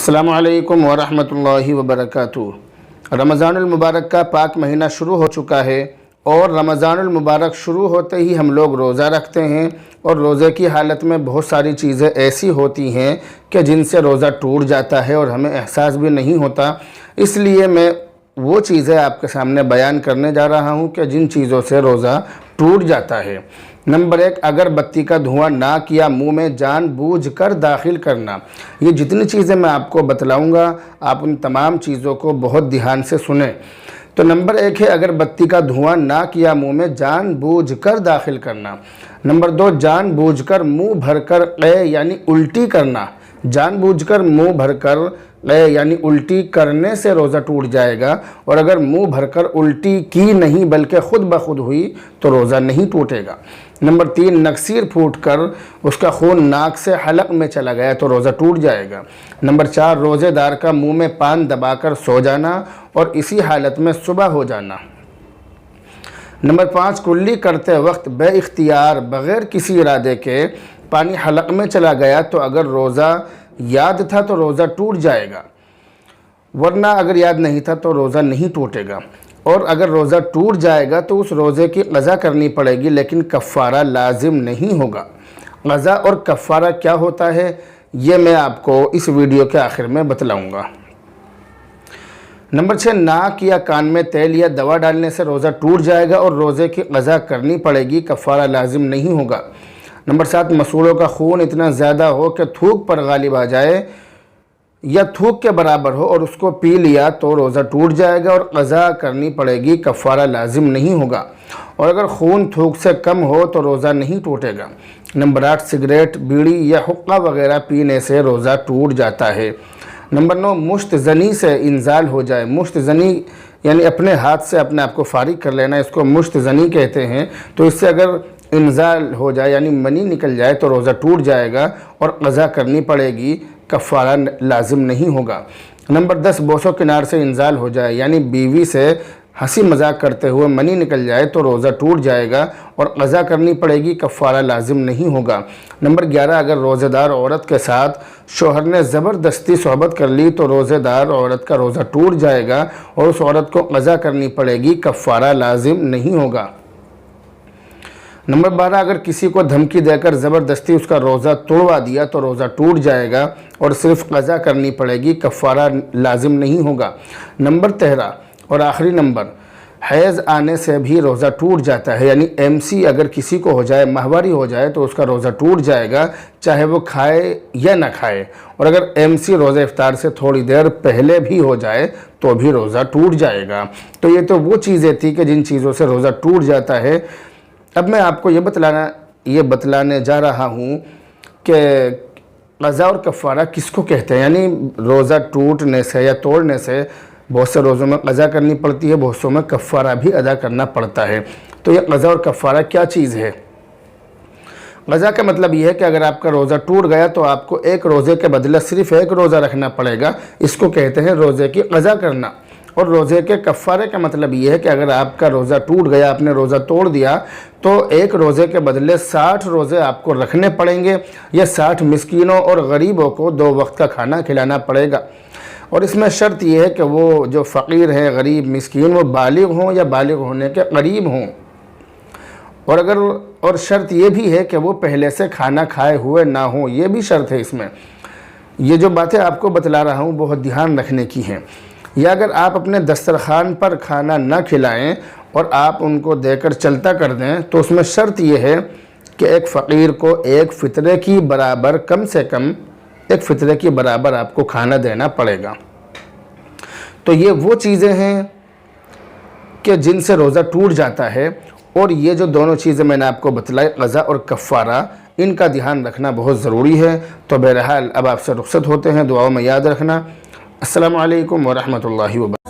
अस्सलामु अलैकुम वरहमतुल्लाहि वबरकातुह। रमज़ानुल मुबारक का पाक महीना शुरू हो चुका है और रमज़ानुल मुबारक शुरू होते ही हम लोग रोज़ा रखते हैं और रोज़े की हालत में बहुत सारी चीज़ें ऐसी होती हैं कि जिनसे रोज़ा टूट जाता है और हमें एहसास भी नहीं होता। इसलिए मैं वो चीज़ें आपके सामने बयान करने जा रहा हूँ कि जिन चीज़ों से रोज़ा टूट जाता है। नंबर 1, अगरबत्ती का धुआं नाक या मुंह में जानबूझकर दाखिल करना। ये जितनी चीज़ें मैं आपको बतलाऊंगा आप उन तमाम चीज़ों को बहुत ध्यान से सुनें। तो नंबर 1 है अगरबत्ती का धुआं नाक या मुंह में जानबूझकर दाखिल करना। नंबर 2, जानबूझकर मुंह भरकर यानी उल्टी करना। जानबूझकर मुंह भरकर यानी उल्टी करने से रोज़ा टूट जाएगा, और अगर मुंह भरकर उल्टी की नहीं बल्कि खुद ब खुद हुई तो रोज़ा नहीं टूटेगा। नंबर 3, नक्सीर फूटकर उसका खून नाक से हलक में चला गया तो रोज़ा टूट जाएगा। नंबर 4, रोज़ेदार का मुंह में पान दबाकर सो जाना और इसी हालत में सुबह हो जाना। नंबर 5, कुल्ली करते वक्त बेइख्तियार बग़ैर किसी इरादे के पानी हलक में चला गया तो अगर रोज़ा याद था तो रोज़ा टूट जाएगा, वरना अगर याद नहीं था तो रोज़ा नहीं टूटेगा। और अगर रोज़ा टूट जाएगा तो उस रोज़े की क़ज़ा करनी पड़ेगी, लेकिन कफ़ारा लाजिम नहीं होगा। क़ज़ा और कफ़ारा क्या होता है ये मैं आपको इस वीडियो के आखिर में बतलाऊँगा। नंबर 6, नाक या कान में तेल या दवा डालने से रोज़ा टूट जाएगा और रोज़े की क़ज़ा करनी पड़ेगी, कफ़ारा लाजिम नहीं होगा। नंबर 7, मसूलों का खून इतना ज़्यादा हो कि थूक पर गालिब आ जाए या थूक के बराबर हो और उसको पी लिया तो रोज़ा टूट जाएगा और क़ज़ा करनी पड़ेगी, कफ़ारा लाजिम नहीं होगा। और अगर खून थूक से कम हो तो रोज़ा नहीं टूटेगा। नंबर 8, सिगरेट, बीड़ी या हुक्का वगैरह पीने से रोज़ा टूट जाता है। नंबर 9, मुश्तज़नी से इंज़ाल हो जाए। मुश्तज़नी यानी अपने हाथ से अपने आप को फारिग कर लेना, इसको मुश्तज़नी कहते हैं। तो इससे अगर इंज़ाल हो जाए यानी मनी निकल जाए तो रोज़ा टूट जाएगा और क़ज़ा करनी पड़ेगी, कफ़ारा लाजिम नहीं होगा। नंबर 10, बोसो किनार से इंज़ाल हो जाए यानी बीवी से हंसी मजाक करते हुए मनी निकल जाए तो रोज़ा टूट जाएगा और क़ज़ा करनी पड़ेगी, कफ़ारा लाजिम नहीं होगा। नंबर 11, अगर रोज़ेदार औरत के साथ शोहर ने ज़बरदस्ती सोहबत कर ली तो रोज़ेदार औरत का रोज़ा टूट जाएगा और उस औरत को क़ज़ा करनी पड़ेगी, कफ़ारा लाजिम नहीं होगा। नंबर 12, अगर किसी को धमकी देकर ज़बरदस्ती उसका रोज़ा तोड़वा दिया तो रोज़ा टूट जाएगा और सिर्फ क़ज़ा करनी पड़ेगी, कफ़ारा लाजिम नहीं होगा। नंबर 13 और आखिरी नंबर, हैज़ आने से भी रोज़ा टूट जाता है, यानी MC अगर किसी को हो जाए, माहवारी हो जाए तो उसका रोज़ा टूट जाएगा, चाहे वो खाए या ना खाए। और अगर MC रोज़ा इफ्तार से थोड़ी देर पहले भी हो जाए तो भी रोज़ा टूट जाएगा। तो ये तो वो चीज़ें थी कि जिन चीज़ों से रोज़ा टूट जाता है। अब मैं आपको ये बतलाने जा रहा हूँ कि क़ज़ा और कफ़ारा किसको कहते हैं। यानी रोज़ा टूटने से या तोड़ने से बहुत से रोज़ों में क़ज़ा करनी पड़ती है, बहुत से में कफ़ारा भी अदा करना पड़ता है। तो ये क़ज़ा और कफ़ारा क्या चीज़ है? क़ज़ा का मतलब ये है कि अगर आपका रोज़ा टूट गया तो आपको एक रोज़े के बदले सिर्फ़ एक रोज़ा रखना पड़ेगा, इसको कहते हैं रोज़े की क़ज़ा करना। और रोज़े के कफ़ारे का मतलब ये है कि अगर आपका रोज़ा टूट गया, आपने रोज़ा तोड़ दिया, तो एक रोज़े के बदले 60 रोज़े आपको रखने पड़ेंगे या 60 मिस्कीनों और गरीबों को 2 वक्त का खाना खिलाना पड़ेगा। और इसमें शर्त यह है कि वो जो फ़कीर हैं, गरीब, मिस्कीन, वो बालिग हों या बालिग होने के करीब हों। और शर्त ये भी है कि वो पहले से खाना खाए हुए ना हों, ये भी शर्त है इसमें। ये जो बातें आपको बतला रहा हूँ बहुत ध्यान रखने की हैं। या अगर आप अपने दस्तरखान पर खाना न खिलाएं और आप उनको देकर चलता कर दें तो उसमें शर्त यह है कि एक फ़कीर को एक फ़ितरे की बराबर, कम से कम एक फ़ितरे की बराबर आपको खाना देना पड़ेगा। तो ये वो चीज़ें हैं कि जिनसे रोज़ा टूट जाता है। और ये जो दोनों चीज़ें मैंने आपको बतलाई, क़ज़ा और कफ़ारा, इनका ध्यान रखना बहुत ज़रूरी है। तो बहरहाल अब आपसे रुख़्सत होते हैं, दुआओं में याद रखना। अस्सलामु अलैकुम वरहमतुल्लाहि वबरकातुहू।